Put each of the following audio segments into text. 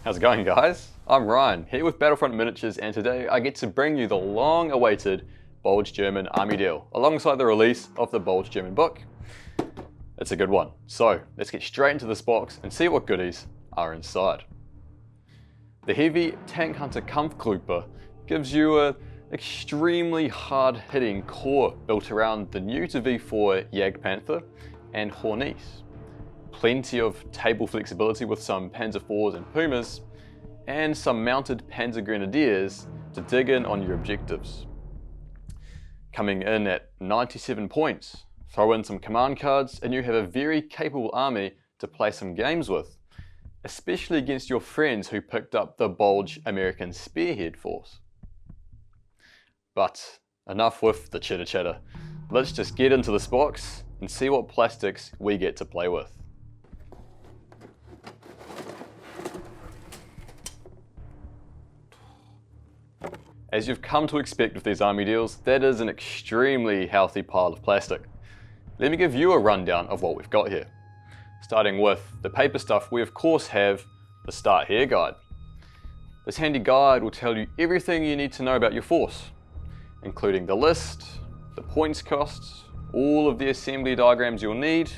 How's it going, guys? I'm Ryan, here with Battlefront Miniatures, and today I get to bring you the long-awaited Bulge German Army deal, alongside the release of the Bulge German book. It's a good one, so let's get straight into this box and see what goodies are inside. The Heavy Tank-hunter Kampfgruppe gives you an extremely hard-hitting core built around the new to V4 Jagdpanther and Hornies. Plenty of table flexibility with some Panzer IVs and Pumas, and some mounted Panzer Grenadiers to dig in on your objectives. Coming in at 97 points, throw in some command cards and you have a very capable army to play some games with, especially against your friends who picked up the Bulge American Spearhead Force. But enough with the chitter chatter. Let's just get into this box and see what plastics we get to play with. As you've come to expect with these army deals, that is an extremely healthy pile of plastic. Let me give you a rundown of what we've got here. Starting with the paper stuff, we of course have the Start Here guide. This handy guide will tell you everything you need to know about your force, including the list, the points costs, all of the assembly diagrams you'll need,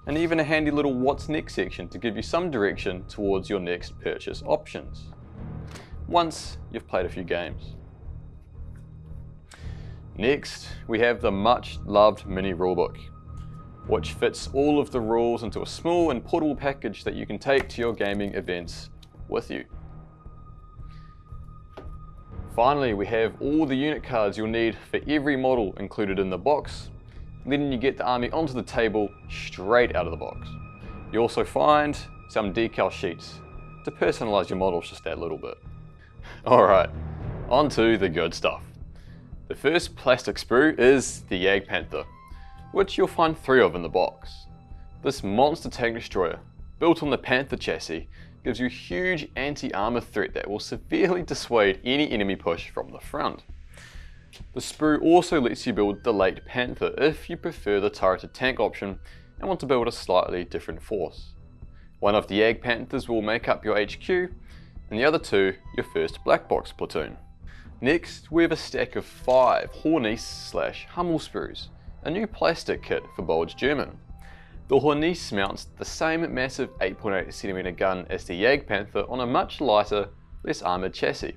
and even a handy little what's next section to give you some direction towards your next purchase options, once you've played a few games. Next, we have the much loved mini rulebook, which fits all of the rules into a small and portable package that you can take to your gaming events with you. Finally, we have all the unit cards you'll need for every model included in the box, letting you get the army onto the table straight out of the box. You also find some decal sheets to personalize your models just that little bit. Alright, on to the good stuff. The first plastic sprue is the Jagdpanther, which you'll find 3 of in the box. This monster tank destroyer, built on the Panther chassis, gives you huge anti-armor threat that will severely dissuade any enemy push from the front. The sprue also lets you build the late Panther if you prefer the turreted tank option and want to build a slightly different force. One of the Jagdpanthers will make up your HQ, and the other 2 your first black box platoon. Next, we have a stack of 5 Hornies/Hummel sprues, a new plastic kit for Bulge German. The Hornies mounts the same massive 8.8cm gun as the Jagdpanther on a much lighter, less armoured chassis,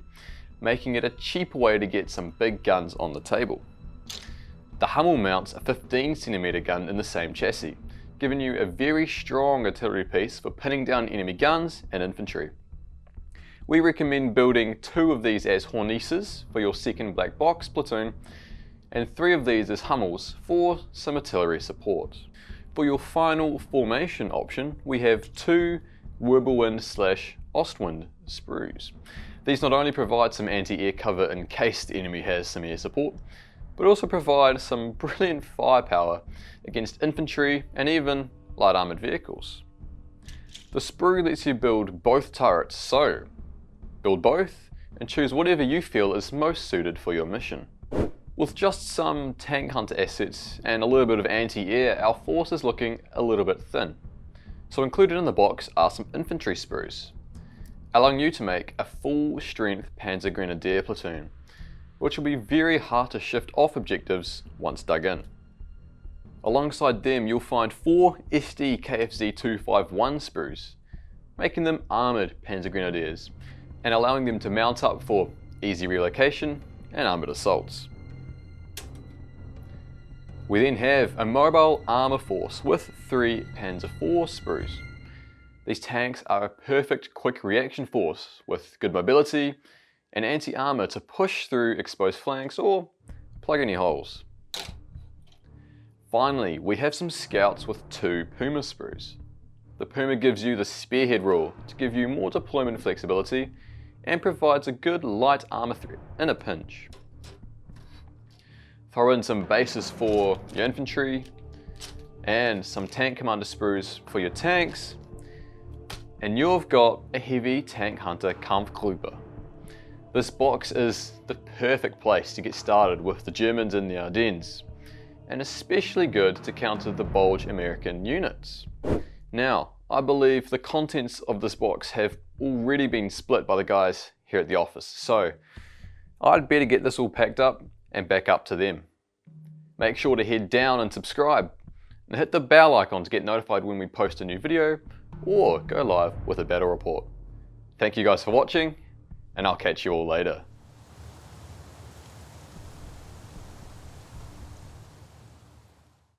making it a cheaper way to get some big guns on the table. The Hummel mounts a 15cm gun in the same chassis, giving you a very strong artillery piece for pinning down enemy guns and infantry. We recommend building 2 of these as Hornieses for your second black box platoon, and 3 of these as Hummels for some artillery support. For your final formation option, we have 2 Wirbelwind/Ostwind sprues. These not only provide some anti-air cover in case the enemy has some air support, but also provide some brilliant firepower against infantry and even light armoured vehicles. The sprue lets you build both turrets, so build both and choose whatever you feel is most suited for your mission. With just some tank hunter assets and a little bit of anti-air, our force is looking a little bit thin. So included in the box are some infantry sprues, allowing you to make a full strength Panzer Grenadier platoon, which will be very hard to shift off objectives once dug in. Alongside them you'll find 4 SD KFZ 251 sprues, making them armoured Panzer Grenadiers, and allowing them to mount up for easy relocation and armoured assaults. We then have a mobile armour force with 3 Panzer IV sprues. These tanks are a perfect quick reaction force with good mobility and anti-armour to push through exposed flanks or plug any holes. Finally, we have some scouts with 2 Puma sprues. The Puma gives you the spearhead rule to give you more deployment flexibility and provides a good light armour threat in a pinch. Throw in some bases for your infantry and some tank commander sprues for your tanks, and you've got a Heavy Tank-hunter Kampfgruppe. This box is the perfect place to get started with the Germans in the Ardennes, and especially good to counter the Bulge American units. Now, I believe the contents of this box have already been split by the guys here at the office, so I'd better get this all packed up and back up to them. Make sure to head down and subscribe, and hit the bell icon to get notified when we post a new video or go live with a battle report. Thank you guys for watching, and I'll catch you all later.